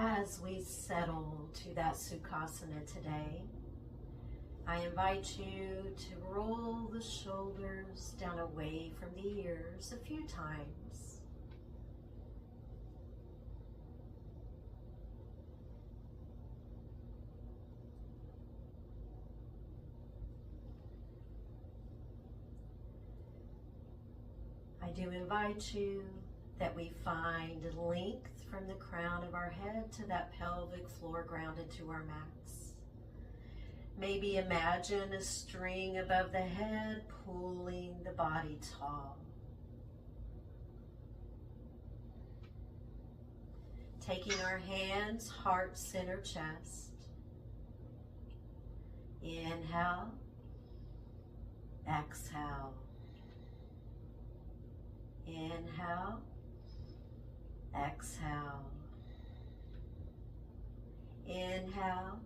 As we settle to that Sukhasana today, I invite you to roll the shoulders down away from the ears a few times. I do invite you that we find length from the crown of our head to that pelvic floor grounded to our mats. Maybe imagine a string above the head pulling the body tall. Taking our hands, heart, center, chest. Inhale, exhale. Inhale, exhale. Inhale,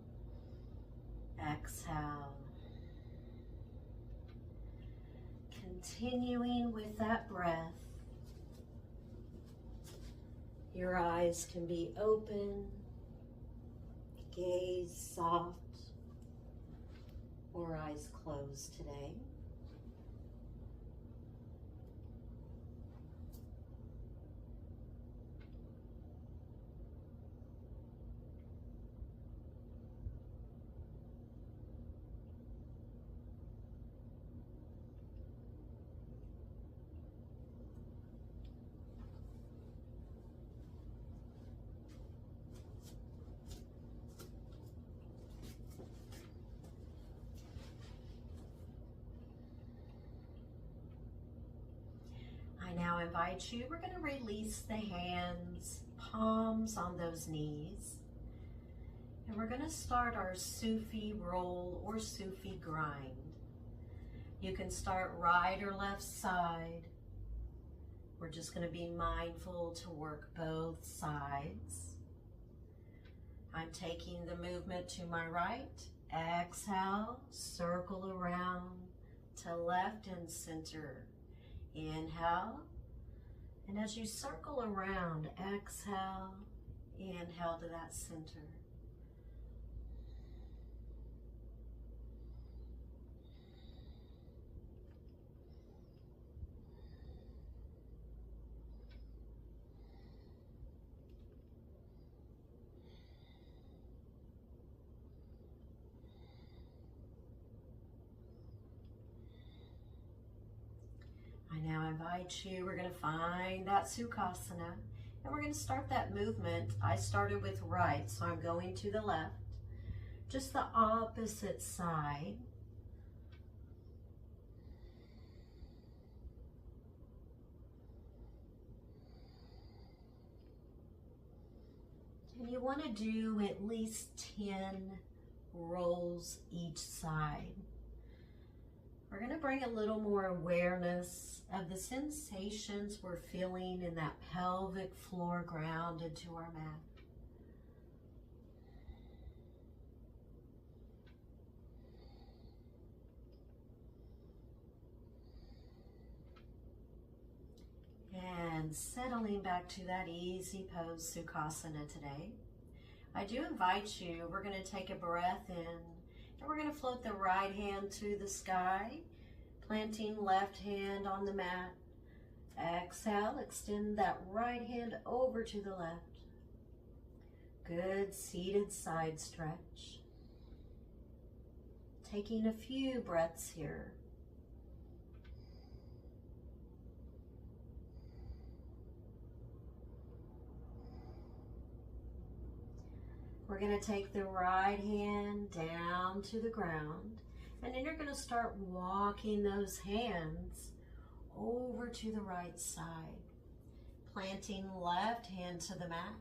exhale. Continuing with that breath, your eyes can be open, gaze soft, or eyes closed today. I now invite you, we're going to release the hands, palms on those knees. And we're going to start our Sufi roll or Sufi grind. You can start right or left side. We're just going to be mindful to work both sides. I'm taking the movement to my right. Exhale, circle around to left and center. Inhale, and as you circle around, exhale, inhale to that center. I now invite you, we're going to find that Sukhasana, and we're going to start that movement. I started with right, so I'm going to the left, just the opposite side. And you want to do at least 10 rolls each side. We're going to bring a little more awareness of the sensations we're feeling in that pelvic floor grounded to our mat. And settling back to that easy pose Sukhasana today. I do invite you, we're going to take a breath in. And we're going to float the right hand to the sky, planting left hand on the mat. Exhale, extend that right hand over to the left. Good seated side stretch. Taking a few breaths here. We're going to take the right hand down to the ground, and then you're going to start walking those hands over to the right side, planting left hand to the mat,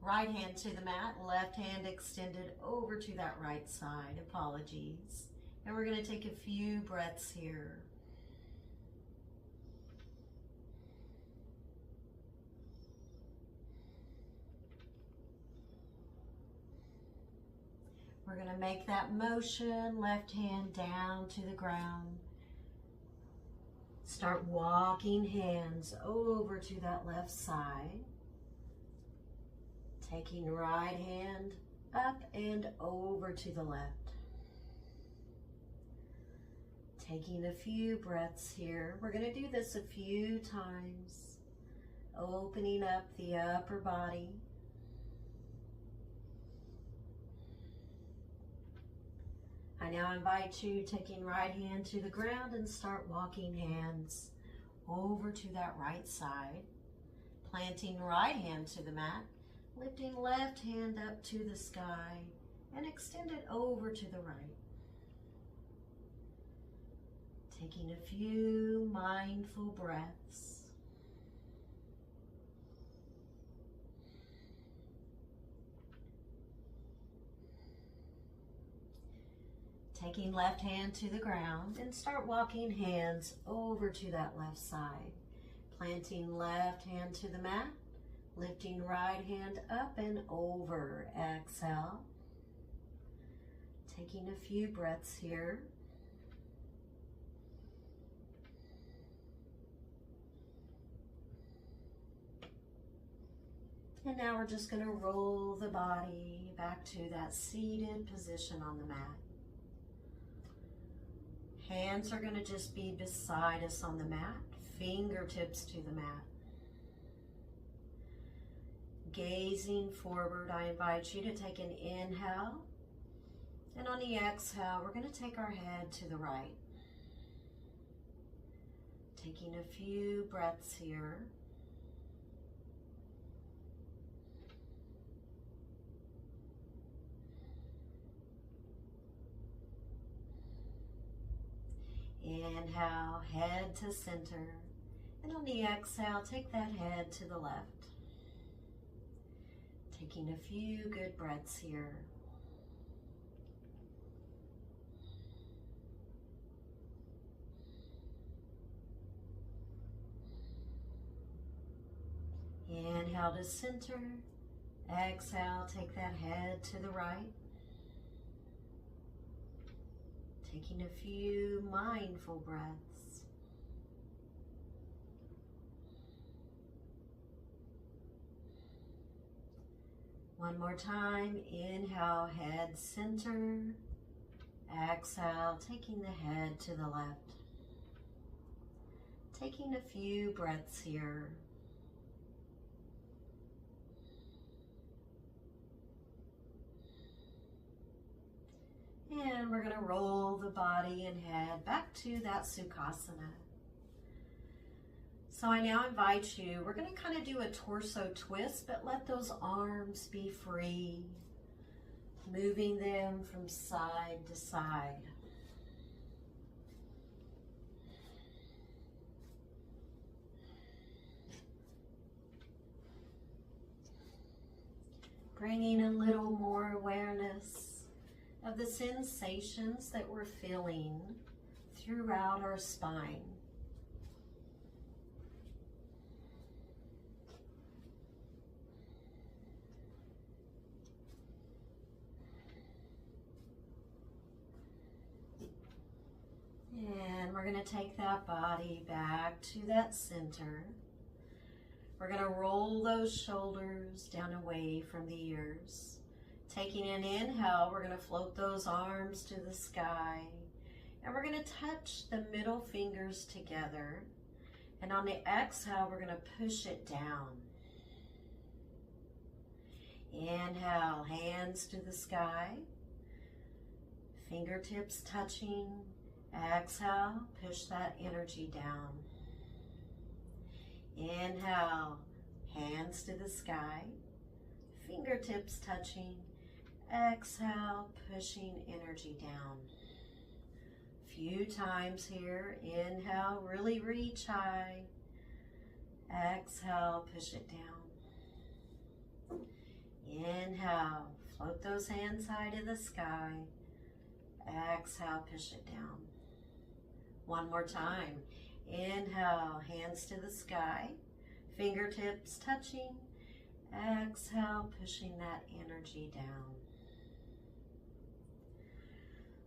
right hand to the mat, left hand extended over to that right side. Apologies. And we're going to take a few breaths here. We're going to make that motion, left hand down to the ground. Start walking hands over to that left side. Taking right hand up and over to the left. Taking a few breaths here. We're going to do this a few times. Opening up the upper body. I now invite you, taking right hand to the ground, and start walking hands over to that right side. Planting right hand to the mat, lifting left hand up to the sky, and extend it over to the right. Taking a few mindful breaths. Taking left hand to the ground and start walking hands over to that left side. Planting left hand to the mat, lifting right hand up and over. Exhale. Taking a few breaths here. And now we're just going to roll the body back to that seated position on the mat. Hands are going to just be beside us on the mat, fingertips to the mat. Gazing forward, I invite you to take an inhale. And on the exhale, we're going to take our head to the right. Taking a few breaths here. Inhale, head to center. And on the exhale, take that head to the left. Taking a few good breaths here. Inhale to center. Exhale, take that head to the right. Taking a few mindful breaths. One more time. Inhale, head center. Exhale, taking the head to the left. Taking a few breaths here. And we're going to roll the body and head back to that Sukhasana. So I now invite you, we're going to kind of do a torso twist, but let those arms be free, moving them from side to side. Bringing a little more awareness of the sensations that we're feeling throughout our spine. And we're going to take that body back to that center. We're going to roll those shoulders down away from the ears. Taking an inhale, we're going to float those arms to the sky. And we're going to touch the middle fingers together. And on the exhale, we're going to push it down. Inhale, hands to the sky. Fingertips touching. Exhale, push that energy down. Inhale, hands to the sky. Fingertips touching. Exhale, pushing energy down. Few times here. Inhale, really reach high. Exhale, push it down. Inhale, float those hands high to the sky. Exhale, push it down. One more time. Inhale, hands to the sky. Fingertips touching. Exhale, pushing that energy down.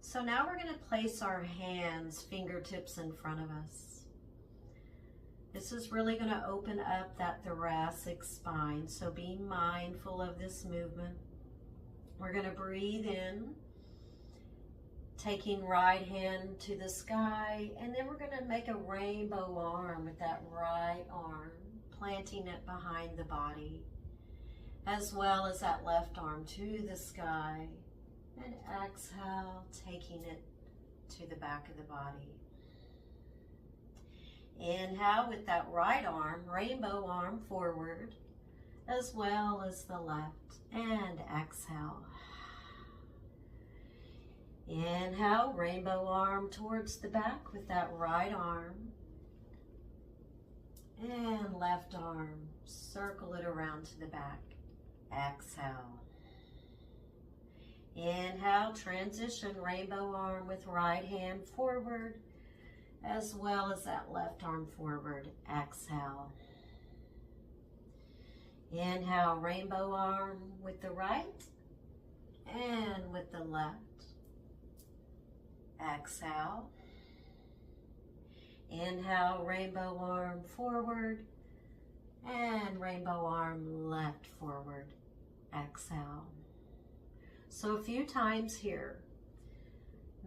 So now we're going to place our hands, fingertips in front of us. This is really going to open up that thoracic spine, so be mindful of this movement. We're going to breathe in, taking right hand to the sky, and then we're going to make a rainbow arm with that right arm, planting it behind the body, as well as that left arm to the sky, and exhale, taking it to the back of the body. Inhale with that right arm, rainbow arm forward, as well as the left, and exhale. Inhale, rainbow arm towards the back with that right arm, and left arm, circle it around to the back. Exhale. Inhale, transition rainbow arm with right hand forward, as well as that left arm forward. Exhale. Inhale, rainbow arm with the right and with the left. Exhale. Inhale, rainbow arm forward and rainbow arm left forward. Exhale. So a few times here,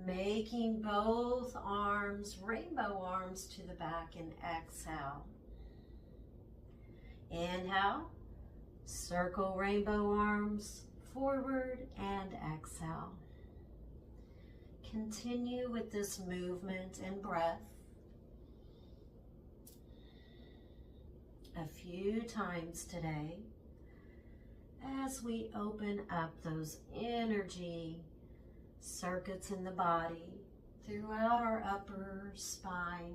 making both arms rainbow arms to the back, and exhale. Inhale, circle rainbow arms forward and exhale. Continue with this movement and breath a few times today as we open up those energy circuits in the body throughout our upper spine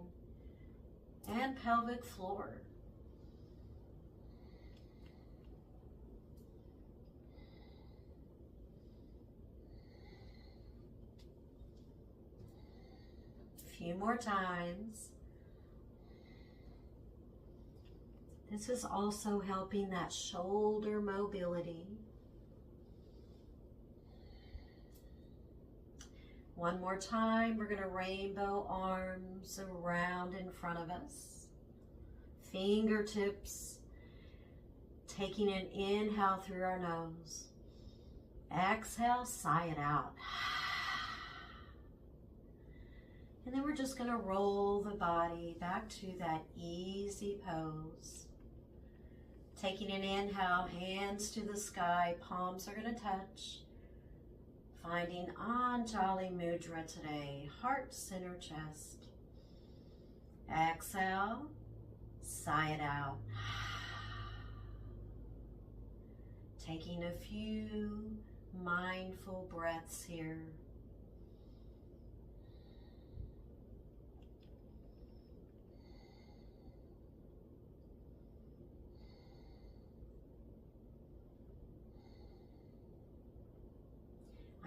and pelvic floor. A few more times. This is also helping that shoulder mobility. One more time, we're going to rainbow arms around in front of us. Fingertips, taking an inhale through our nose. Exhale, sigh it out. And then we're just going to roll the body back to that easy pose. Taking an inhale, hands to the sky, palms are going to touch. Finding Anjali Mudra today, heart, center, chest. Exhale, sigh it out. Taking a few mindful breaths here.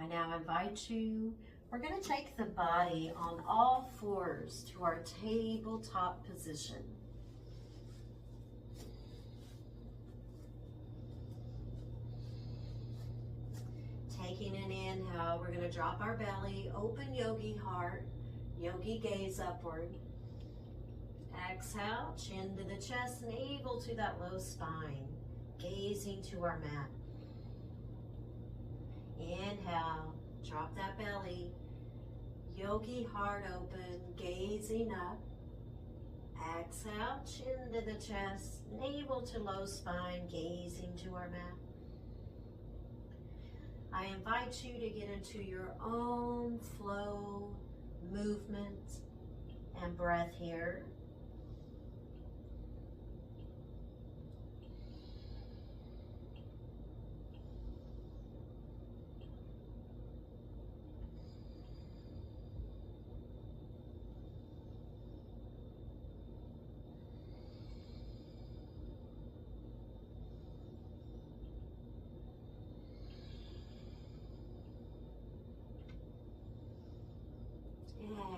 I now invite you, we're going to take the body on all fours to our tabletop position. Taking an inhale, we're going to drop our belly, open yogi heart, yogi gaze upward. Exhale, chin to the chest, navel to that low spine, gazing to our mat. Inhale, drop that belly, yogi heart open, gazing up. Exhale, chin to the chest, navel to low spine, gazing to our mat. I invite you to get into your own flow, movement, and breath here.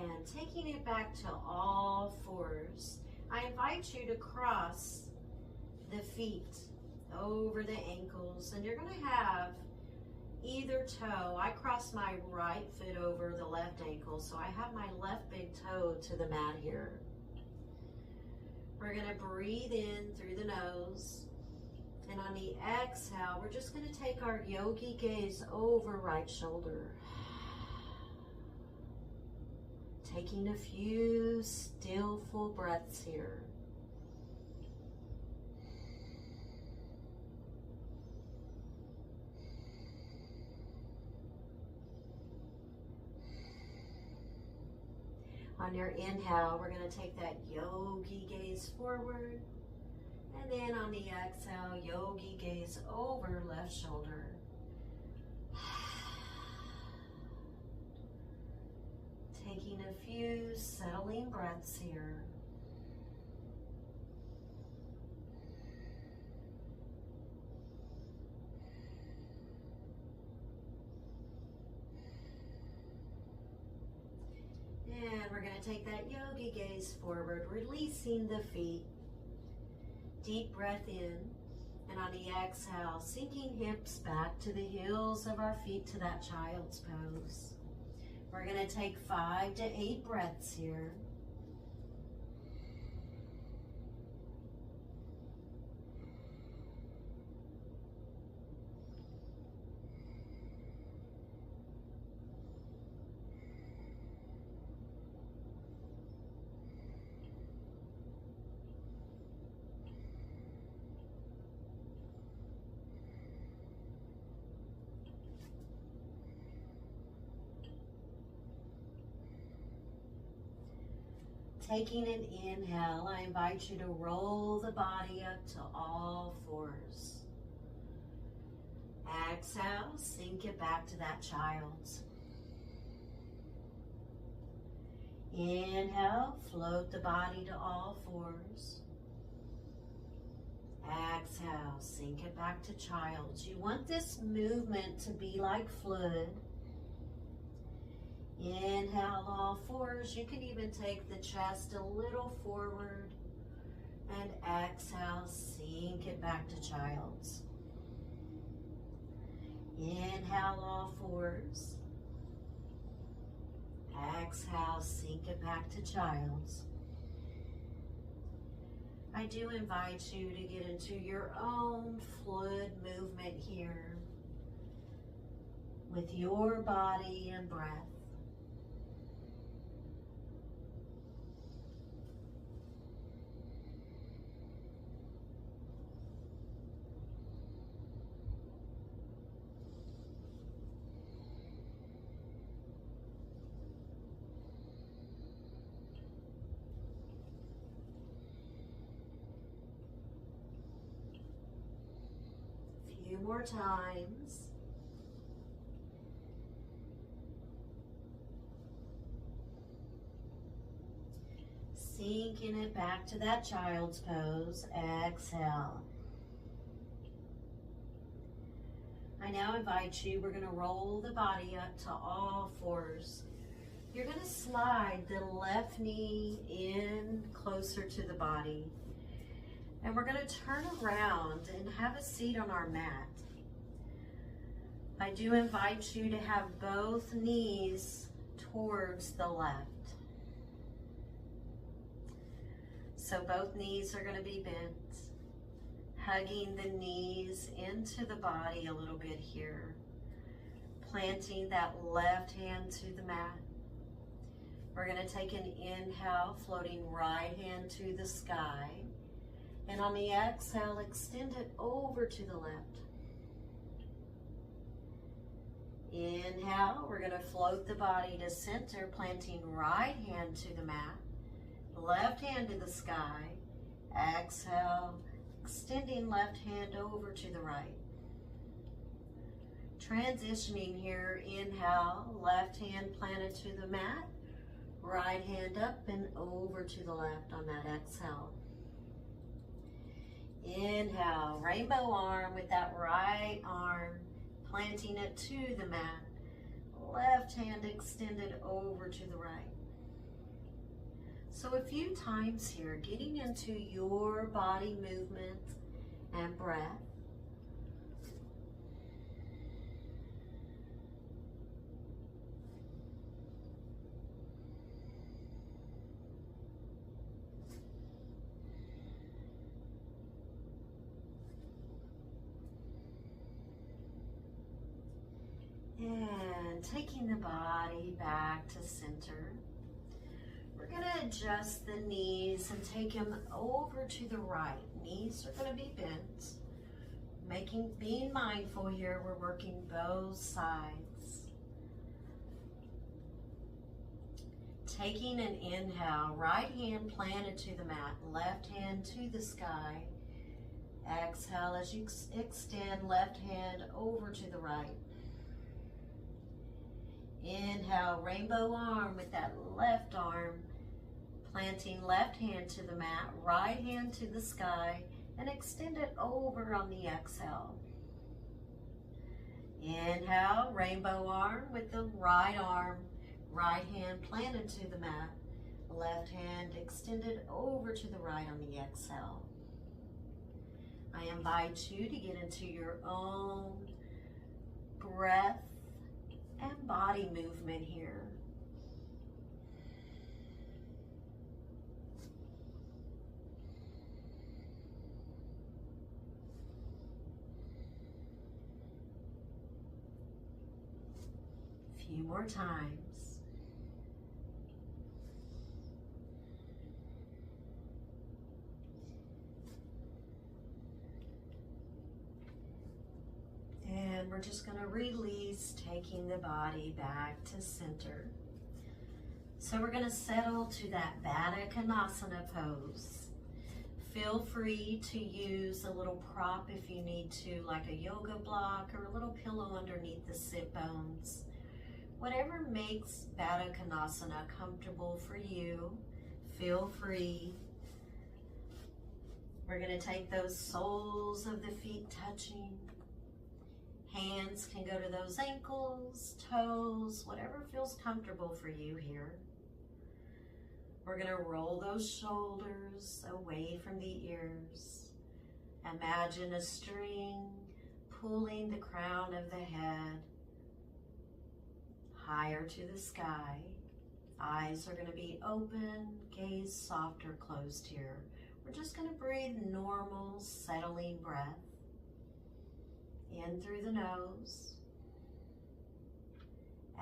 And taking it back to all fours, I invite you to cross the feet over the ankles, and you're going to have either toe. I cross my right foot over the left ankle, so I have my left big toe to the mat here. We're going to breathe in through the nose. And on the exhale, we're just going to take our yogi gaze over right shoulder. Taking a few still full breaths here. On your inhale, we're going to take that yogi gaze forward. And then on the exhale, yogi gaze over left shoulder. Taking a few settling breaths here. And we're going to take that yogi gaze forward, releasing the feet. Deep breath in, and on the exhale, sinking hips back to the heels of our feet to that child's pose. We're going to take 5 to 8 breaths here. Taking an inhale, I invite you to roll the body up to all fours. Exhale, sink it back to that child's. Inhale, float the body to all fours. Exhale, sink it back to child's. You want this movement to be like fluid. Inhale, all fours. You can even take the chest a little forward. And exhale, sink it back to child's. Inhale, all fours. Exhale, sink it back to child's. I do invite you to get into your own fluid movement here with your body and breath. Few more times. Sinking it back to that child's pose. Exhale. I now invite you, we're going to roll the body up to all fours. You're going to slide the left knee in closer to the body. And we're going to turn around and have a seat on our mat. I do invite you to have both knees towards the left. So both knees are going to be bent, hugging the knees into the body a little bit here, planting that left hand to the mat. We're going to take an inhale, floating right hand to the sky. And on the exhale, extend it over to the left. Inhale, we're going to float the body to center, planting right hand to the mat, left hand to the sky. Exhale, extending left hand over to the right. Transitioning here, inhale, left hand planted to the mat, right hand up and over to the left on that exhale. Inhale, rainbow arm with that right arm, planting it to the mat. Left hand extended over to the right. So a few times here, getting into your body movement and breath. And taking the body back to center, we're going to adjust the knees and take them over to the right. Knees are going to be bent. Being mindful here, we're working both sides. Taking an inhale, right hand planted to the mat, left hand to the sky. Exhale as you extend left hand over to the right. Inhale, rainbow arm with that left arm, planting left hand to the mat, right hand to the sky, and extend it over on the exhale. Inhale, rainbow arm with the right arm, right hand planted to the mat, left hand extended over to the right on the exhale. I invite you to get into your own breath and body movement here. A few more times. And we're just going to release, taking the body back to center. So we're going to settle to that Baddha Konasana pose. Feel free to use a little prop if you need to, like a yoga block or a little pillow underneath the sit bones. Whatever makes Baddha Konasana comfortable for you, feel free. We're going to take those soles of the feet touching. Hands can go to those ankles, toes, whatever feels comfortable for you here. We're going to roll those shoulders away from the ears. Imagine a string pulling the crown of the head higher to the sky. Eyes are going to be open, gaze soft or closed here. We're just going to breathe normal, settling breath. In through the nose,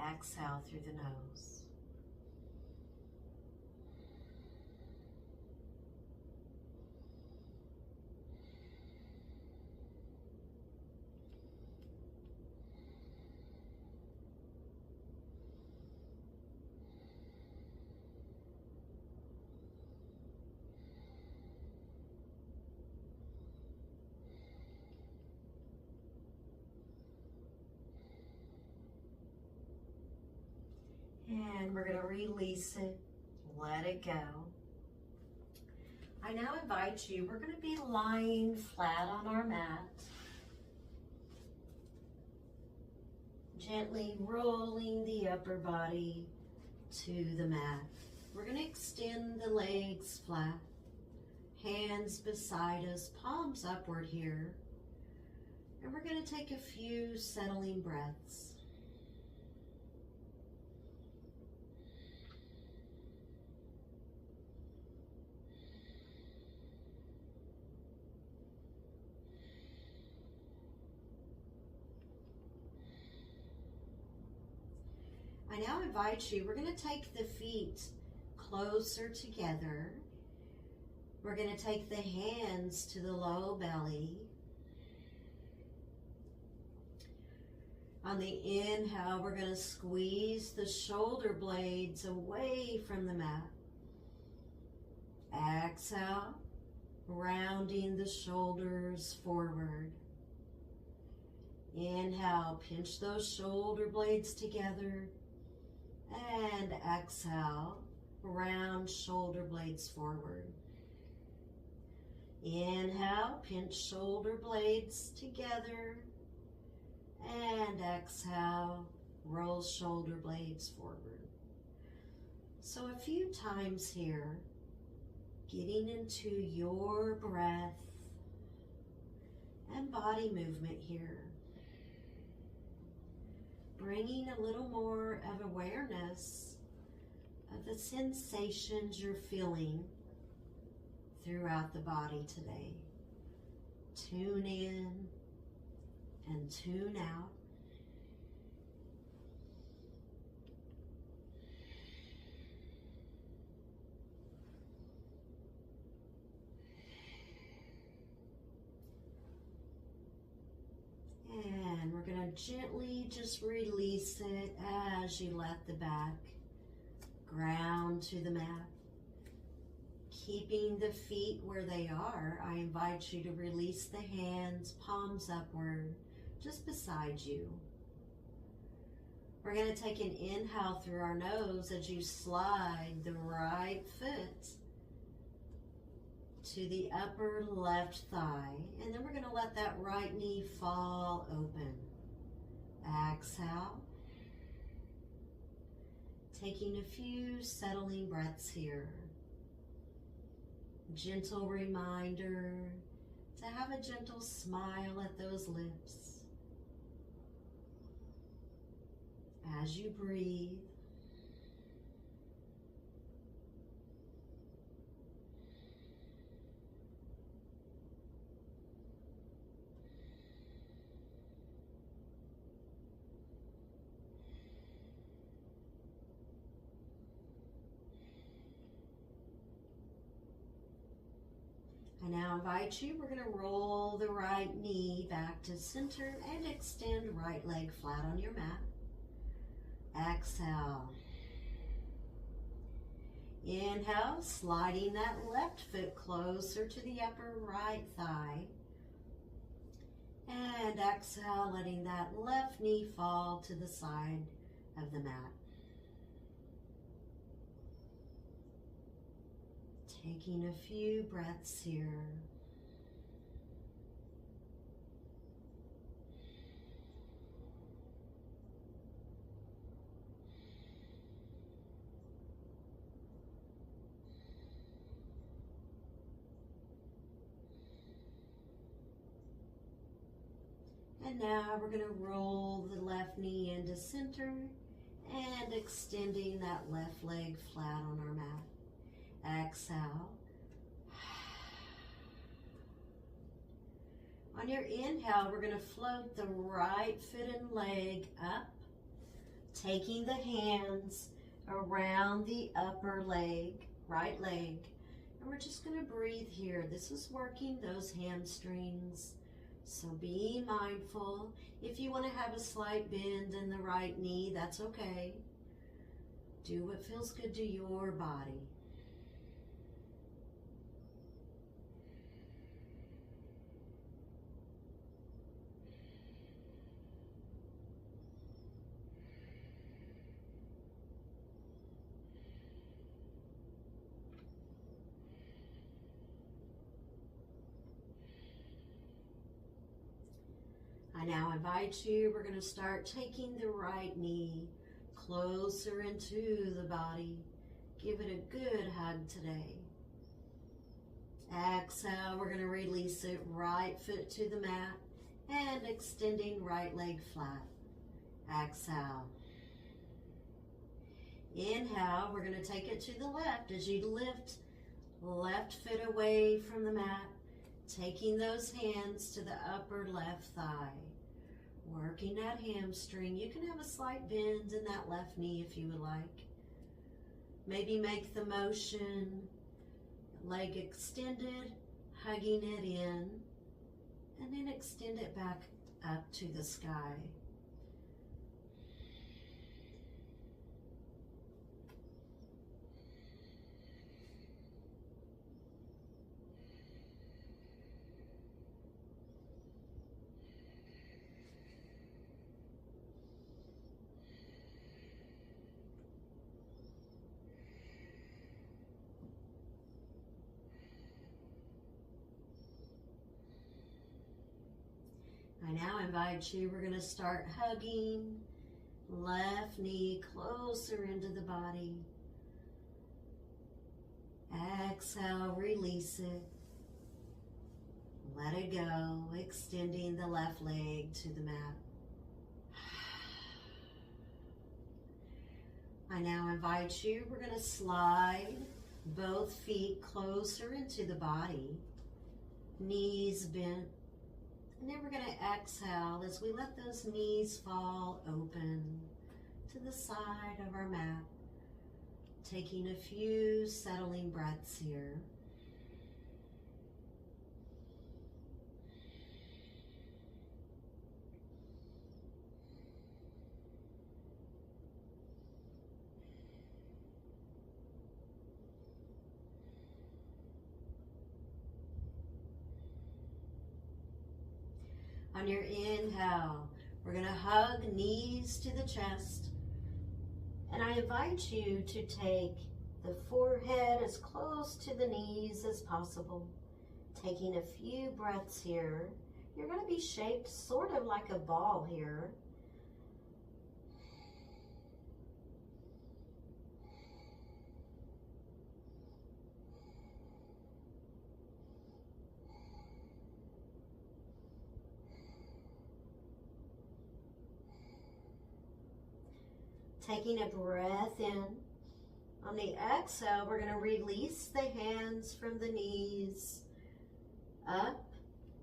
exhale through the nose. And we're going to release it, let it go. I now invite you, we're going to be lying flat on our mat, gently rolling the upper body to the mat. We're going to extend the legs flat, hands beside us, palms upward here. And we're going to take a few settling breaths. I now invite you, we're going to take the feet closer together. We're going to take the hands to the low belly. On the inhale, we're going to squeeze the shoulder blades away from the mat. Exhale, rounding the shoulders forward. Inhale, pinch those shoulder blades together. And exhale, round shoulder blades forward. Inhale, pinch shoulder blades together. And exhale, roll shoulder blades forward. So a few times here, getting into your breath and body movement here. Bringing a little more of awareness of the sensations you're feeling throughout the body today. Tune in and tune out. And we're going to gently just release it as you let the back ground to the mat. Keeping the feet where they are, I invite you to release the hands, palms upward, just beside you. We're going to take an inhale through our nose as you slide the right foot to the upper left thigh, and then we're going to let that right knee fall open. Exhale. Taking a few settling breaths here. Gentle reminder to have a gentle smile at those lips as you breathe. I now invite you, we're going to roll the right knee back to center and extend right leg flat on your mat. Exhale. Inhale, sliding that left foot closer to the upper right thigh. And exhale, letting that left knee fall to the side of the mat. Taking a few breaths here. And now we're going to roll the left knee into center and extending that left leg flat on our mat. Exhale. On your inhale, we're going to float the right foot and leg up, taking the hands around the upper leg, right leg. And we're just going to breathe here. This is working those hamstrings. So be mindful. If you want to have a slight bend in the right knee, that's okay. Do what feels good to your body. I now invite you, we're going to start taking the right knee closer into the body. Give it a good hug today. Exhale, we're going to release it, right foot to the mat and extending right leg flat. Exhale. Inhale, we're going to take it to the left as you lift left foot away from the mat, taking those hands to the upper left thigh. Working that hamstring. You can have a slight bend in that left knee if you would like. Maybe make the motion, leg extended, hugging it in, and then extend it back up to the sky. I now invite you, we're going to start hugging left knee closer into the body. Exhale, release it. Let it go, extending the left leg to the mat. I now invite you, we're going to slide both feet closer into the body, knees bent. And then we're going to exhale as we let those knees fall open to the side of our mat. Taking a few settling breaths here. On your inhale, we're going to hug knees to the chest. And I invite you to take the forehead as close to the knees as possible. Taking a few breaths here. You're going to be shaped sort of like a ball here. Taking a breath in. On the exhale, we're going to release the hands from the knees up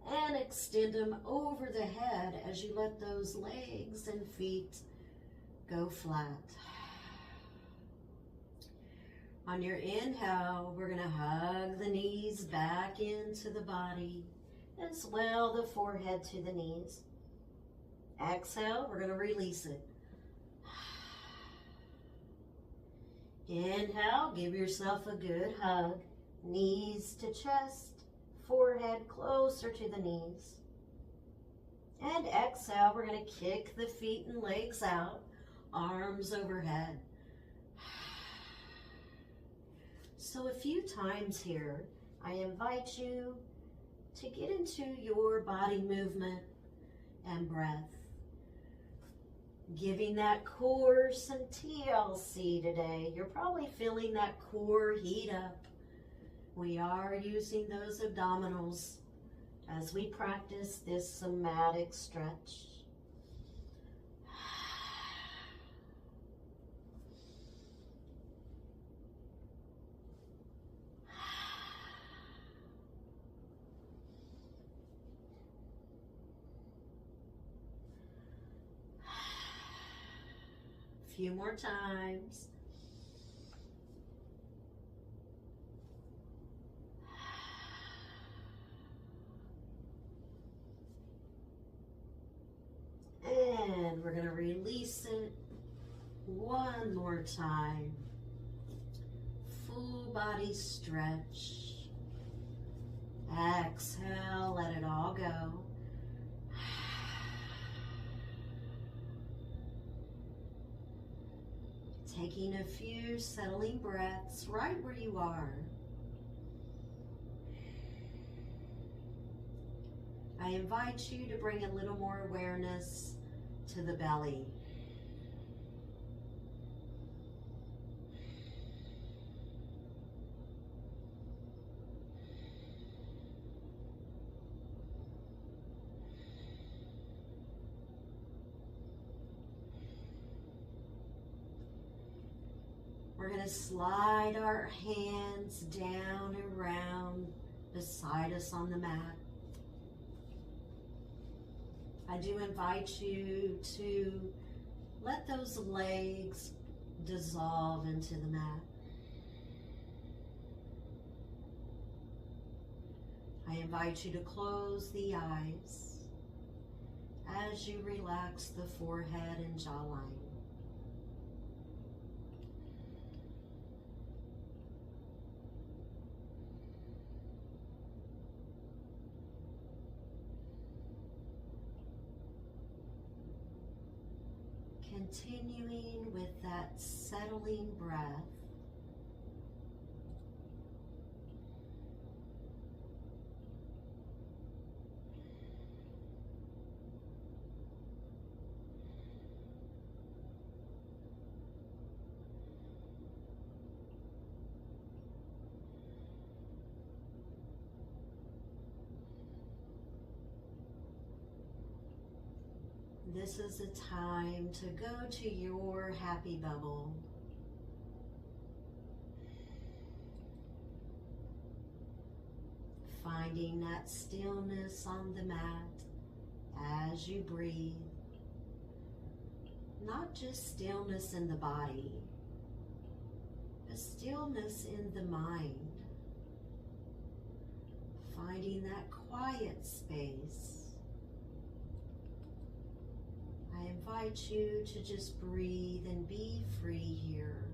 and extend them over the head as you let those legs and feet go flat. On your inhale, we're going to hug the knees back into the body and swell the forehead to the knees. Exhale, we're going to release it. Inhale, give yourself a good hug. Knees to chest, forehead closer to the knees. And exhale, we're going to kick the feet and legs out, arms overhead. So a few times here, I invite you to get into your body movement and breath. Giving that core some TLC today. You're probably feeling that core heat up. We are using those abdominals as we practice this somatic stretch. Few more times. And we're going to release it one more time. Full body stretch. Exhale, let it all go. Taking a few settling breaths right where you are. I invite you to bring a little more awareness to the belly. We're going to slide our hands down around beside us on the mat. I do invite you to let those legs dissolve into the mat. I invite you to close the eyes as you relax the forehead and jawline. Continuing with that settling breath. This is a time to go to your happy bubble. Finding that stillness on the mat as you breathe. Not just stillness in the body, but stillness in the mind. Finding that quiet space. I invite you to just breathe and be free here.